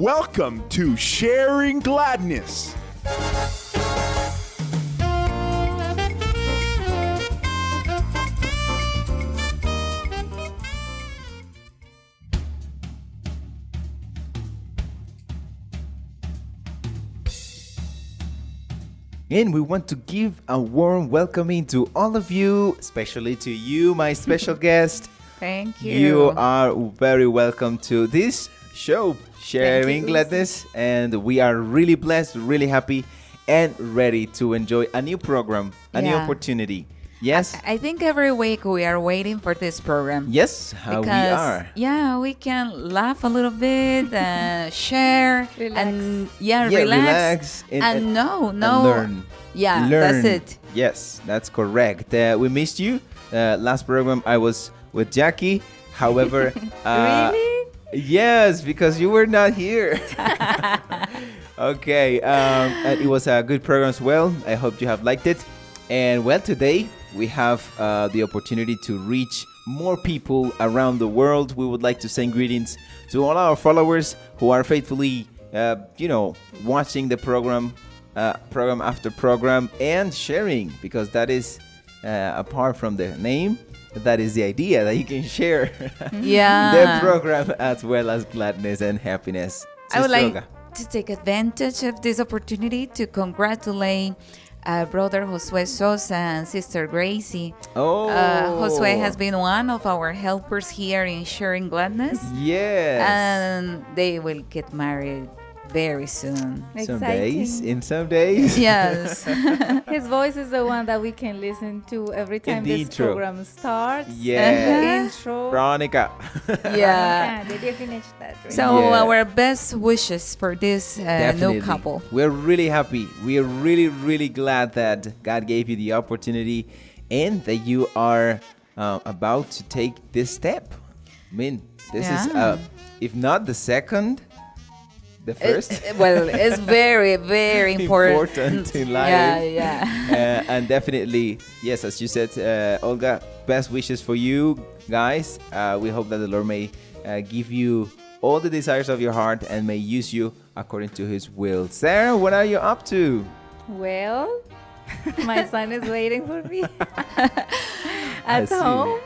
Welcome to Sharing Gladness. And we want to give a warm welcoming to all of you, especially to you, my special guest. Thank you. You are very welcome to this show, Sharing Gladness. And we are really blessed, really happy, and ready to enjoy a new program, a new opportunity. Yes? I think every week we are waiting for this program. Yes, we are. Yeah, we can laugh a little bit, share, Relax. and relax and and learn. Yeah, Learn. that's it. Yes, that's correct. We missed you. Last program I was with Jackie. However, Really? yes, because you were not here. Okay, and it was a good program as well. I hope you have liked it. And well, today we have the opportunity to reach more people around the world. We would like to send greetings to all our followers who are faithfully, watching the program after program and sharing, because that is, apart from the name, that is the idea that you can share the program as well as gladness and happiness. I would Sister like Olga. to take advantage of this opportunity to congratulate Brother Josue Sosa and Sister Gracie. Josue has been one of our helpers here in Sharing Gladness. Yes. And they will get married very soon. Some Exciting. days, in some days. Yes. His voice is the one that we can listen to every time the this intro. program starts. Yes. The intro. Veronica. Yeah. Yeah, they did finish that. Right? So Yeah. our best wishes for this new couple. We're really happy. We are really, really glad that God gave you the opportunity and that you are about to take this step. I mean, this is, if not the second, the first. It's very, very important. in life. Yeah. And definitely, yes, as you said, Olga, best wishes for you guys. We hope that the Lord may give you all the desires of your heart and may use you according to his will. Sarah, what are you up to? Well, my son is waiting for me I at see. home.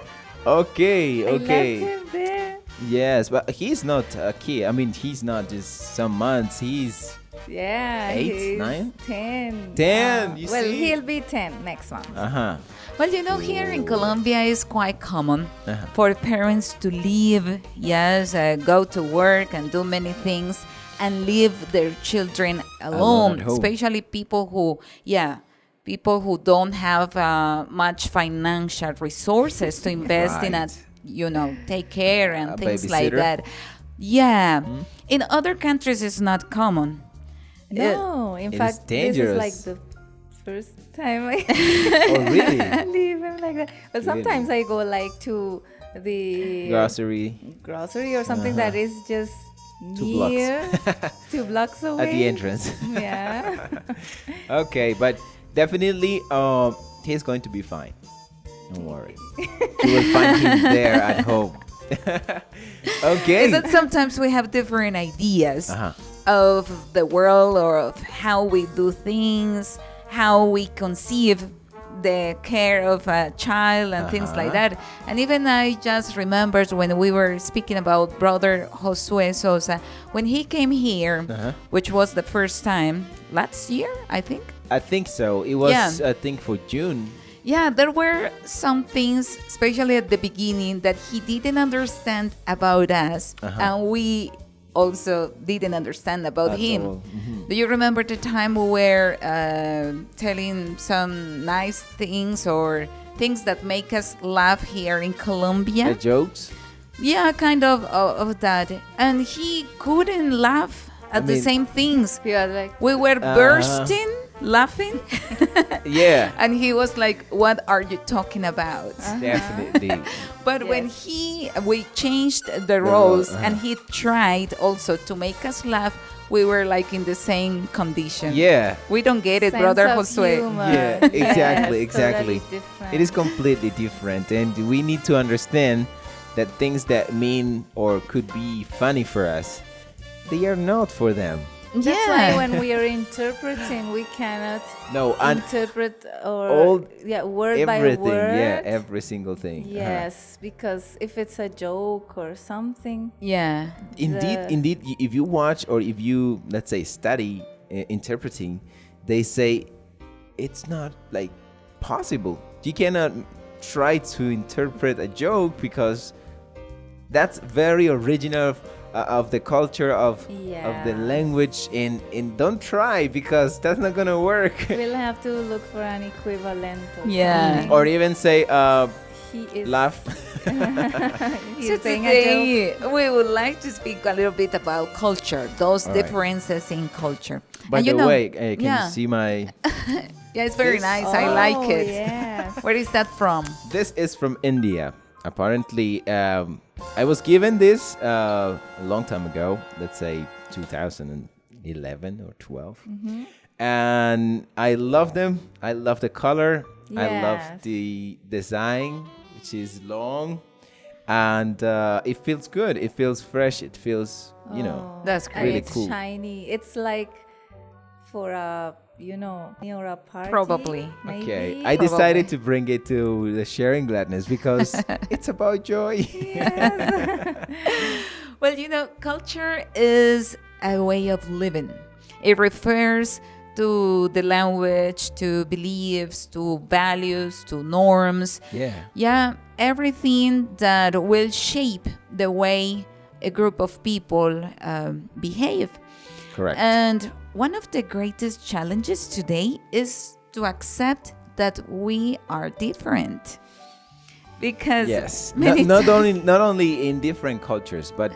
Okay. I left him there. Yes, but he's not a kid. I mean, he's not just some months. He's Yeah. 8, he's 9? 10. 10, you well, see? he'll be 10 next month. uh-huh. Well, here in Colombia it's quite common Uh-huh. for parents to leave, go to work and do many things and leave their children alone, at home. especially people who don't have much financial resources to invest in a, take care and A things like babysitter? that. Yeah. In other countries it's not common. No, in it fact, is this is dangerous. like the first time I Oh, really? leave him like that. But sometimes I go like to the grocery or something that is just 2 blocks. near, 2 blocks away. At the entrance. Yeah. Okay, but definitely he's going to be fine. Don't worry. You will find him there at home. Okay. Is that sometimes we have different ideas Uh-huh. of the world or of how we do things, how we conceive the care of a child and things like that. And even I just remembered when we were speaking about Brother Josue Sosa, when he came here, which was the first time last year, I think. I think so. It was, I think, for June. Yeah, there were some things, especially at the beginning, that he didn't understand about us, and we also didn't understand about him. all. Do you remember the time we were telling some nice things or things that make us laugh here in Colombia? The jokes. Yeah, kind of that. And he couldn't laugh at the same things. Yeah, like We were bursting laughing. Yeah. And he was like, what are you talking about? Definitely. But when Yes. we changed the roles role, and he tried also to make us laugh, we were like in the same condition. Yeah. We don't get it, sense Brother of Josue. humor. Yeah, exactly, Yes, exactly. totally different. It is completely different, and we need to understand that things that mean or could be funny for us they are not for them. That's why when we are interpreting, we cannot interpret or word by everything, word. yeah, every single thing. Yes, because if it's a joke or something. Yeah. Indeed, if you watch or if you, let's say, study interpreting, they say it's not like possible. You cannot try to interpret a joke because that's very original of the culture of the language, and don't try because that's not gonna work. We'll have to look for an equivalent. Or even say he is laugh. So today we would like to speak a little bit about culture, those differences in culture. By the way, can you see my... Yeah, it's very nice. I like it. Yes. Where is that from? This is from India. Apparently, I was given this a long time ago, let's say 2011 or 12. Mm-hmm. And I love them. I love the color. Yes. I love the design, which is long. And it feels good. It feels fresh. It feels, That's great. really it's cool. shiny. It's like for a, or a party. Probably. Maybe. Okay, I decided to bring it to the Sharing Gladness because it's about joy. Well, culture is a way of living. It refers to the language, to beliefs, to values, to norms. Yeah, everything that will shape the way a group of people behave. Correct. And one of the greatest challenges today is to accept that we are different. Because yes, not not only in different cultures, but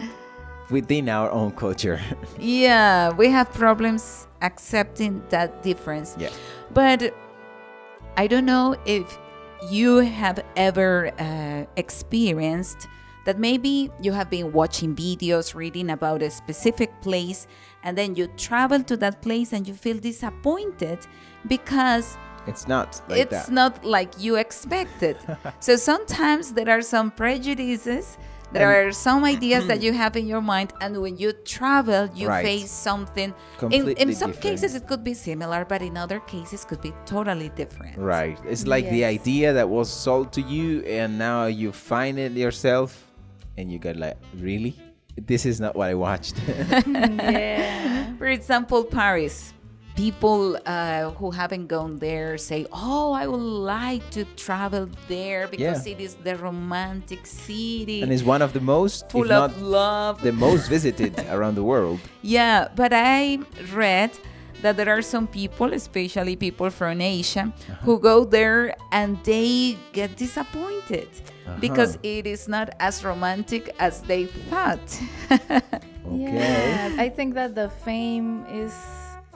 within our own culture. Yeah, we have problems accepting that difference. Yeah. But I don't know if you have ever experienced that maybe you have been watching videos, reading about a specific place, and then you travel to that place and you feel disappointed because it's not like that. It's not like you expected. So sometimes there are some prejudices, there are some ideas that you have in your mind, and when you travel, you face something. In some cases, it could be similar, but in other cases, could be totally different. Right. It's like the idea that was sold to you, and now you find it yourself, and you get like, really? This is not what I watched. Yeah. For example, Paris. People who haven't gone there say, oh, I would like to travel there because it is the romantic city. And it's one of the most, full if not of love. the most visited around the world. Yeah, but I read that there are some people, especially people from Asia, who go there and they get disappointed because it is not as romantic as they thought. Yeah, I think that the fame is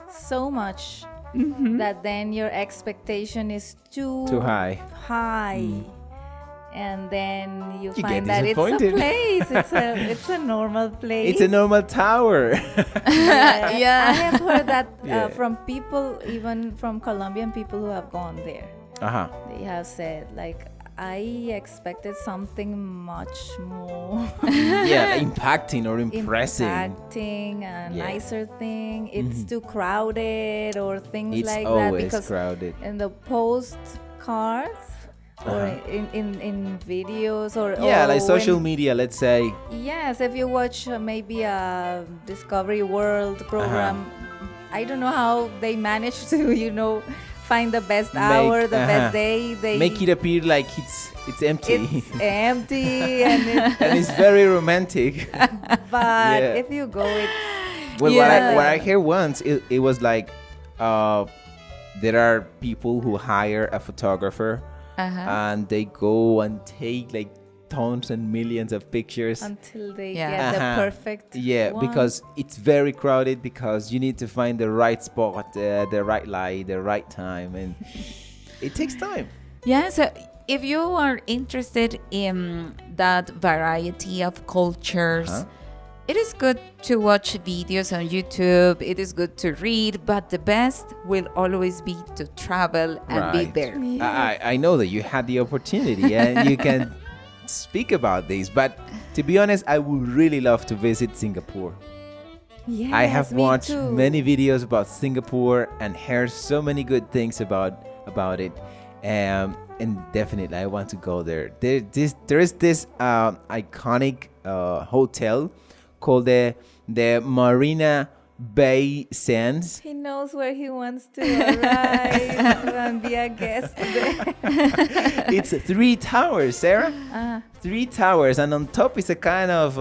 so much that then your expectation is too high. And then you get find that it's a disappointed. place. It's a normal place. It's a normal tower. Yeah. I have heard that from people, even from Colombian people who have gone there. They have said, like, I expected something much more Impacting or impressive. Impacting, a nicer thing. It's too crowded or things It's like that. always Because crowded. in the postcards or in videos or like social media, let's say. Yes, if you watch maybe a Discovery World program, I don't know how they manage to, find the best hour, the best day. They make it appear like it's empty. It's empty and and it's very romantic. but if you go, it's Well, what I heard once, it was like there are people who hire a photographer and they go and take like tons and millions of pictures until they get the perfect one. Because it's very crowded, because you need to find the right spot, the right light, the right time, and it takes time. Yeah, so if you are interested in that variety of cultures, it is good to watch videos on YouTube. It is good to read, but the best will always be to travel and be there. I know that you had the opportunity and you can speak about this, but to be honest, I would really love to visit Singapore. Yes, I have me watched too. many videos about Singapore and heard so many good things about it. And definitely I want to go there. There is this iconic hotel called the Marina Bay Sands. He knows where he wants to arrive and be a guest there. It's 3 towers, Sarah. 3 towers, and on top is a kind of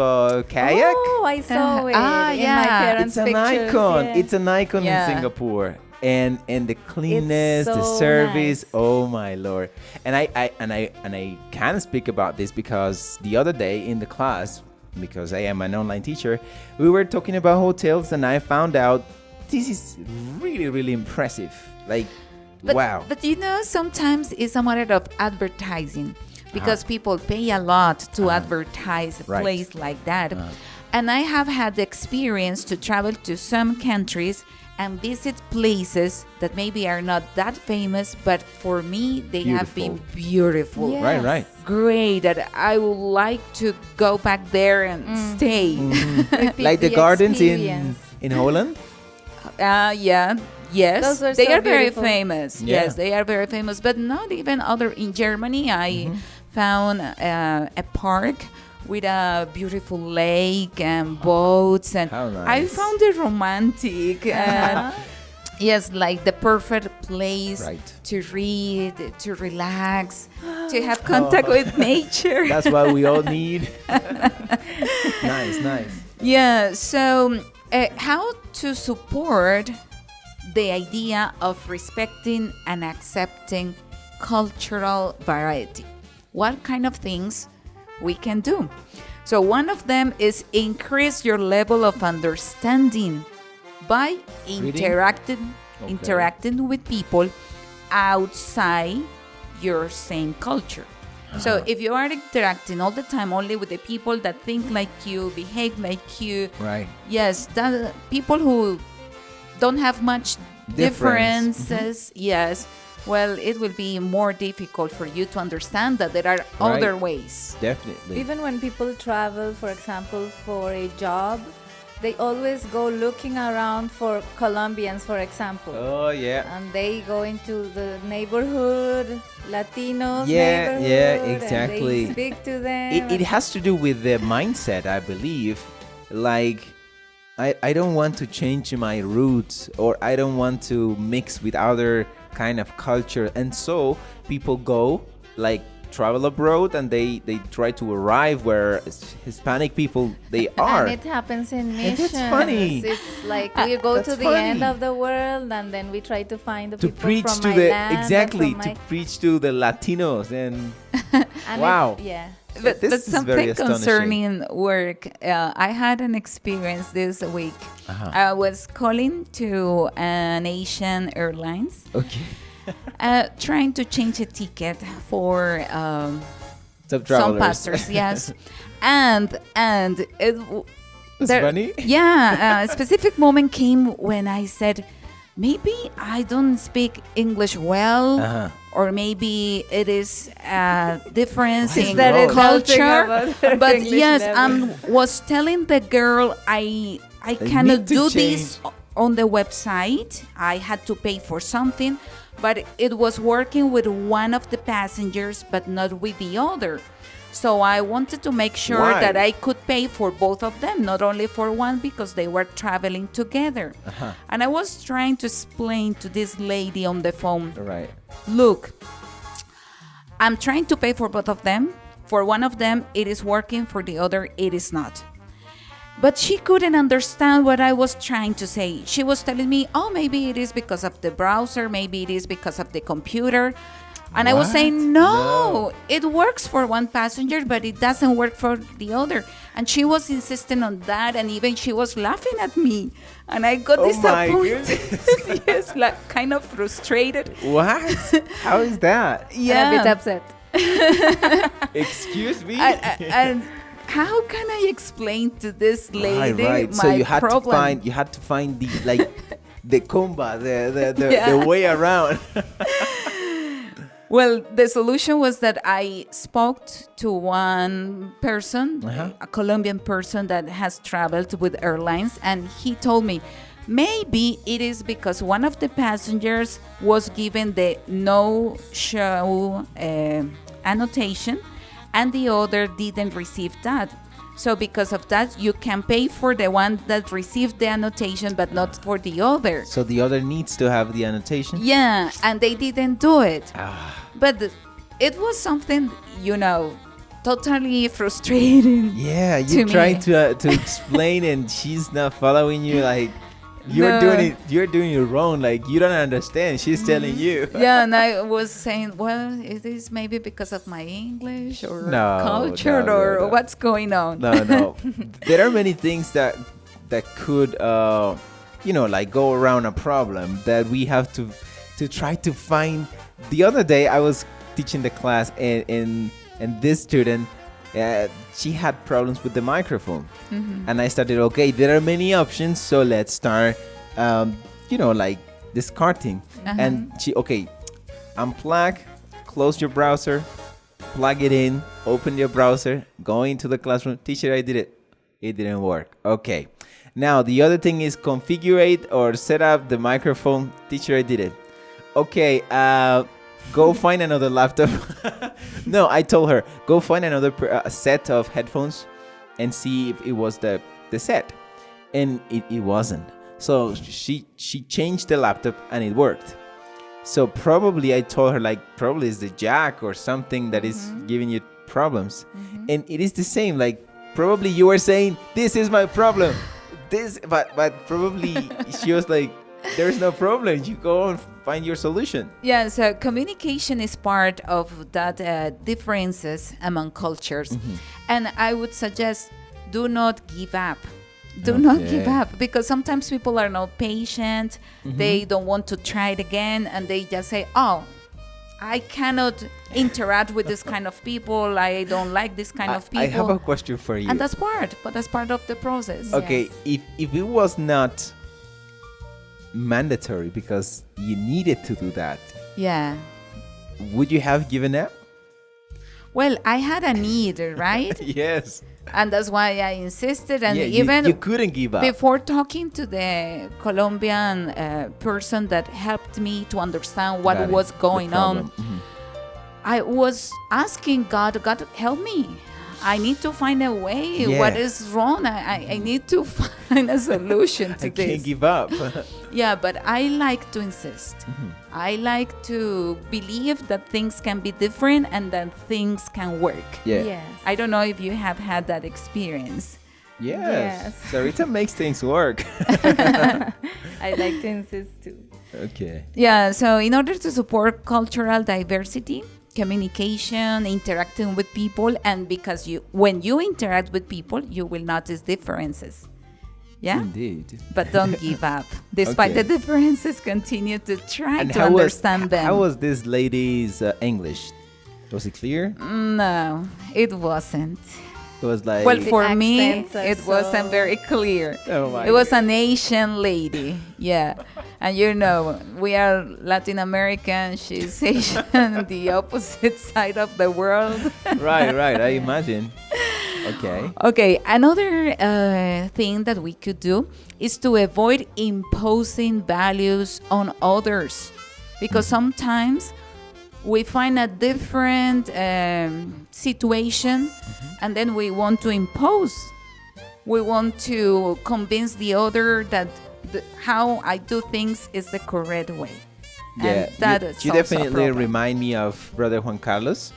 kayak. Oh, I saw it in my yeah. parents' It's an pictures. icon. Yeah. It's an icon Yeah. in Singapore. And the cleanness, the so service. nice. Oh my lord! And I can speak about this because the other day in the class, because I am an online teacher, we were talking about hotels, and I found out this is really, really impressive. Like, wow. But you know, sometimes it's a matter of advertising because people pay a lot to advertise a Right. place like that. And I have had the experience to travel to some countries and visit places that maybe are not that famous, but for me, they have been beautiful. Yes. Right, right. Great, that I would like to go back there and stay. Repeat Like the gardens experience. in Holland. Yeah. Yes, Those were they so are very beautiful. famous. Yeah. Yes, they are very famous, but not even other. In Germany, I found a park with a beautiful lake and boats, and How I nice. found it romantic. And yes, like the perfect place Right. to read, to relax, to have contact with nature. That's what we all need. Nice, nice. Yeah, so how to support the idea of respecting and accepting cultural variety? What kind of things we can do? So one of them is increase your level of understanding by interacting with people outside your same culture. So if you are interacting all the time only with the people that think like you, behave like you, Right. yes, that people who don't have much differences, yes, well, it will be more difficult for you to understand that there are Right. other ways. Definitely. Even when people travel, for example, for a job, they always go looking around for Colombians, for example. Oh yeah. And they go into the neighborhood, Latinos Yeah, neighborhood, yeah, exactly. and they speak to them. It has to do with the mindset, I believe. Like, I don't want to change my roots, or I don't want to mix with other kind of culture. And so people go, like, travel abroad, and they try to arrive where Hispanic people they are. And it happens in And missions. that's funny. It's like we go That's to the funny. end of the world, and then we try to find the To people preach from to my the land and exactly from to my- preach to the Latinos and and wow. yeah. But, This but is very something astonishing. concerning work, I had an experience this week. I was calling to an Asian Airlines, Okay. trying to change a ticket for Some some travelers. pastors, yes, and it. That's funny. Yeah, a specific moment came when I said, maybe I don't speak English well, or maybe it is a difference in that is something culture. about her But English yes, level. was telling the girl I cannot need to do change. this on the website. I had to pay for something, but it was working with one of the passengers, but not with the other. So I wanted to make sure Why? that I could pay for both of them, not only for one, because they were traveling together. And I was trying to explain to this lady on the phone, Right. look, I'm trying to pay for both of them. For one of them, it is working. For the other, it is not. But she couldn't understand what I was trying to say. She was telling me, oh, maybe it is because of the browser. Maybe it is because of the computer. And I was What? saying, no, it works for one passenger, but it doesn't work for the other. And she was insisting on that. And even she was laughing at me. And I got Oh my disappointed. Yes, like kind of frustrated. What? How is that? Yeah. And a bit upset. Excuse me. And how can I explain to this lady Right. my So you had problem? to find the like the comba, the Yeah. way around. Well, the solution was that I spoke to one person, a Colombian person that has traveled with airlines, and he told me maybe it is because one of the passengers was given the no-show annotation and the other didn't receive that. So because of that, you can pay for the one that received the annotation, but not for the other. So the other needs to have the annotation? Yeah, and they didn't do it. But it was something, totally frustrating. Yeah, you trying to explain and she's not following you. Like, you're doing it wrong. Like, you don't understand. She's telling you. Yeah, and I was saying, well, it is maybe because of my English or culture or what's going on. No. There are many things that could, like go around a problem that we have to try to find. The other day, I was teaching the class and this student, she had problems with the microphone. And I started, okay, there are many options, so let's start, like discarding. And she, unplug, close your browser, plug it in, open your browser, go into the classroom. Teacher, I did it. It didn't work. Okay. Now, the other thing is configure or set up the microphone. Teacher, I did it. Okay, go find another laptop. No, I told her, go find another set of headphones and see if it was the set. And it wasn't. So she changed the laptop and it worked. So probably I told her, probably it's the jack or something that is giving you problems. And it is the same. Probably you were saying, this is my problem. But probably she was like, there's no problem. You go and find your solution. Yeah, so communication is part of that differences among cultures. And I would suggest do not give up. Do not give up, because sometimes people are not patient. They don't want to try it again, and they just say, oh, I cannot interact with this kind of people. I don't like this kind of people. I have a question for you. And that's part of the process. Okay, Yes. if it was not mandatory because you needed to do that, would you have given up? Well, I had a need, right? Yes. And that's why I insisted. And you couldn't give up. Before talking to the Colombian person that helped me to understand what was going on, I was asking God, help me. I need to find a way. Yeah. What is wrong? I need to find a solution to this. I can't give up. Yeah, but I like to insist. I like to believe that things can be different and that things can work. Yeah. Yes. I don't know if you have had that experience. Yes. Sarita makes things work. I like to insist too. Okay. Yeah, so in order to support cultural diversity, communication, interacting with people, and because when you interact with people, you will notice differences. Yeah? Indeed. But don't give up. Despite the differences, continue to try to understand them. How was this lady's English? Was it clear? No, it wasn't. It was like... Well, for me, accents are it wasn't very clear. Oh my It was an Asian lady. Yeah. And we are Latin American. She's Asian, the opposite side of the world. Right. I imagine. Okay. Okay. Another thing that we could do is to avoid imposing values on others, because sometimes we find a different situation and then we want to impose. We want to convince the other that how I do things is the correct way. Yeah, and that you definitely remind me of Brother Juan Carlos,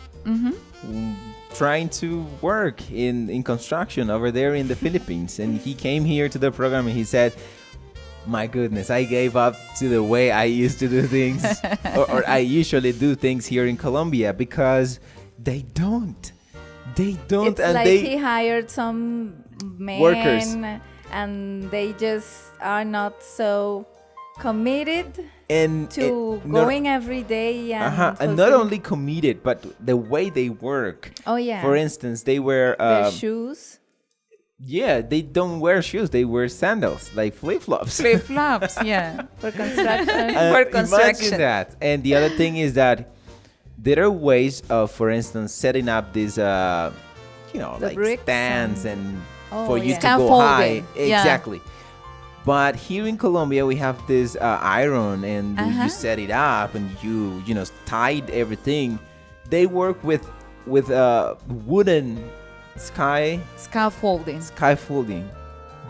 trying to work in construction over there in the Philippines. And he came here to the program and he said, my goodness, I gave up to the way I used to do things, or I usually do things here in Colombia, because they don't. It's and like they he hired some men workers, and they just are not so committed and to going every day and not only committed, but the way they work. Oh yeah. For instance, they wear their shoes. Yeah, they don't wear shoes. They wear sandals, like flip-flops. Flip-flops, yeah. For construction. For construction. Imagine that. And the other thing is that there are ways of, for instance, setting up these, The like bricks stands and Oh, for you yeah. to go high. Scaffolding, yeah. Exactly. But here in Colombia, we have this iron, and you set it up, and you tied everything. They work with wooden Scaffolding. scaffolding,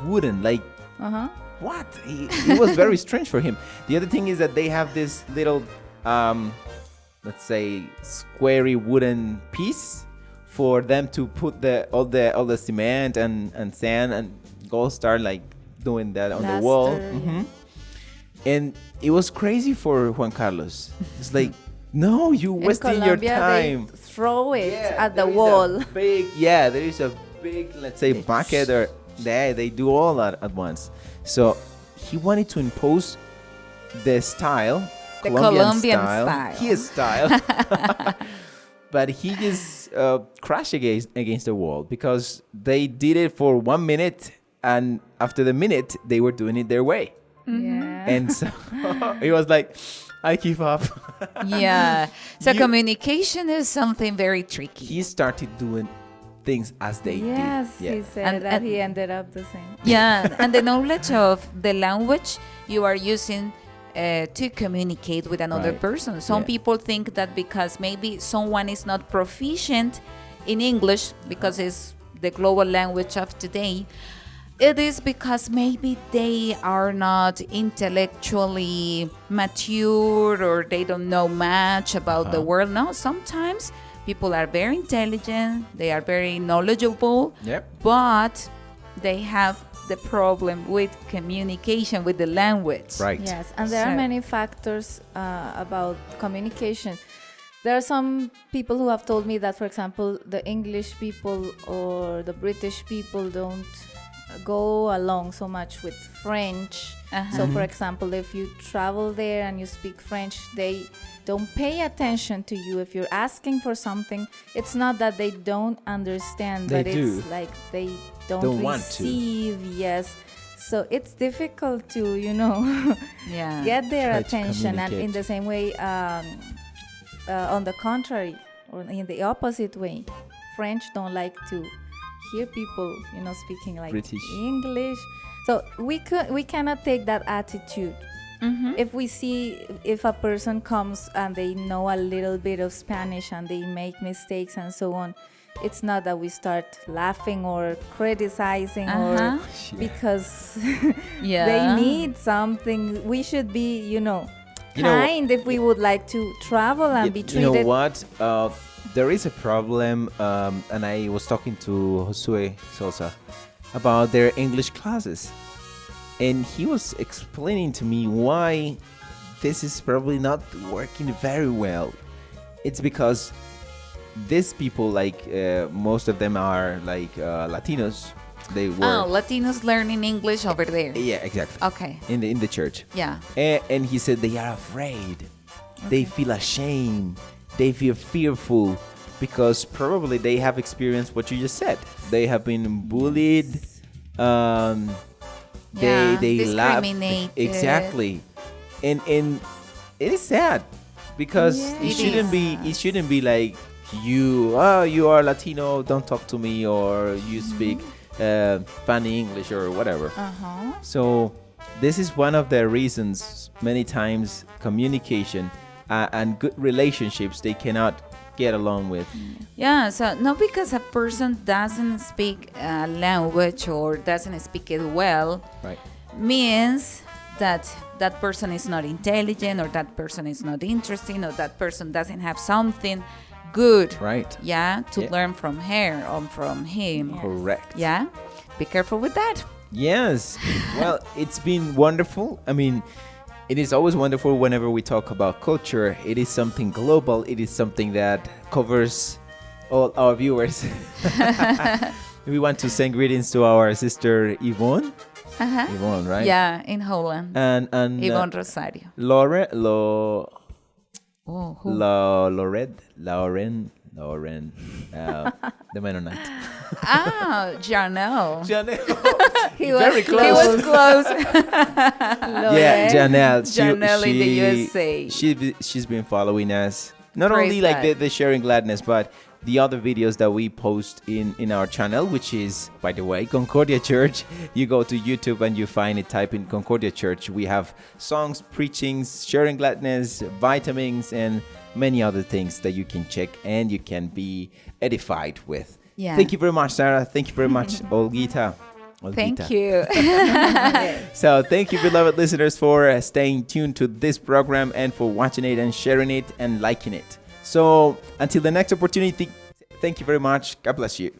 wooden, like Uh-huh. what? It was very strange for him. The other thing is that they have this little, let's say, squarey wooden piece for them to put all the cement and sand and go start like doing that on the wall. Plaster, yeah. And it was crazy for Juan Carlos. It's like, no, you In wasting your Colombia, time. they throw it at the there is wall. there is a big, let's say, bucket, or they do all that at once. So he wanted to impose the style, The Colombian style. his style. But he just crashed against the wall because they did it for 1 minute, and after the minute, they were doing it their way. Yeah. And so he was like, I give up. Yeah. So You- communication is something very tricky. He started doing things as they Yes, did. he said And- that and- he ended up the same. Yeah, and the knowledge of the language you are using to communicate with another Right. person. Some Yeah. people think that because maybe someone is not proficient in English, because it's the global language of today, it is because maybe they are not intellectually mature, or they don't know much about the world. No, sometimes people are very intelligent, they are very knowledgeable, Yep. but they have the problem with communication, with the language. Right. Yes, and there are So- many factors about communication. There are some people who have told me that, for example, the English people or the British people don't go along so much with French. So, for example, if you travel there and you speak French, they don't pay attention to you. If you're asking for something, it's not that they don't understand, They but do. it's like they don't want to. receive. Yes. So it's difficult to, Yeah. get their Try to attention, and in communicate. the same way, on the contrary, or in the opposite way, French don't like to hear people speaking like British. English. So we cannot take that attitude. If we see if a person comes and they know a little bit of Spanish and they make mistakes and so on, it's not that we start laughing or criticizing or because Yeah. they need something. We should be, You know- kind if we would like to travel and be You treated. know what? There is a problem, and I was talking to Josue Sosa about their English classes, and he was explaining to me why this is probably not working very well. It's because these people, like most of them are like Latinos. They were Latinos learning English over there. yeah, exactly. Okay. In the church. Yeah. And he said they are afraid. They feel ashamed. They feel fearful because probably they have experienced what you just said. They have been bullied. Yeah, They laugh. discriminated. Exactly. And it is sad because Yeah. it It shouldn't be like you are Latino, don't talk to me, or you speak funny English or whatever. So this is one of the reasons many times communication and good relationships they cannot get along with. Yeah, so not because a person doesn't speak a language or doesn't speak it well Right. means that that person is not intelligent, or that person is not interesting, or that person doesn't have something good, Right. yeah, to Yeah. learn from her or from him. Correct. Yeah, be careful with that. Yes. Well, it's been wonderful. I mean, it is always wonderful whenever we talk about culture. It is something global. It is something that covers all our viewers. We want to send greetings to our sister Yvonne. Yvonne, right? Yeah, in Holland. And Yvonne Rosario. Lauren, Oh, who? Lauren, the Mennonite. Janelle. He was Very He was close. Yeah, Janelle. Janelle in the USA. She's been following us. Not Praise only like God. the Sharing Gladness, but the other videos that we post in our channel, which is, by the way, Concordia Church. You go to YouTube and you find it, type in Concordia Church. We have songs, preachings, Sharing Gladness, vitamins, and many other things that you can check and you can be edified with. Yeah. Thank you very much, Sarah. Thank you very much, Olgita. Thank you. So thank you, beloved listeners, for staying tuned to this program and for watching it and sharing it and liking it. So until the next opportunity, thank you very much. God bless you.